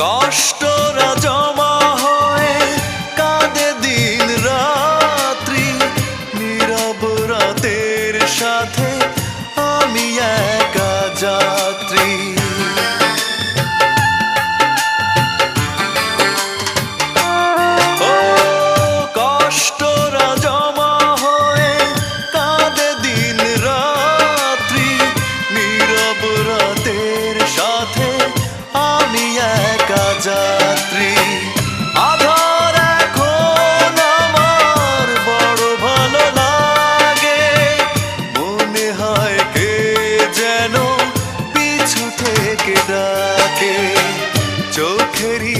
কষ্টরা জমা হয়ে কাঁদে দিন রাত্রি, নীরব রাতের সাথে আমি একা যাত্রী। ও কষ্টরা জমা হয়ে কাঁদে দিন রাত্রি, নীরব রাতের সাথে আমি একা যাত্রী। আধার এখন আমার বড় ভালো লাগে, মনে হয় কে যেন পিছু থেকে ডাকে, চোখেরই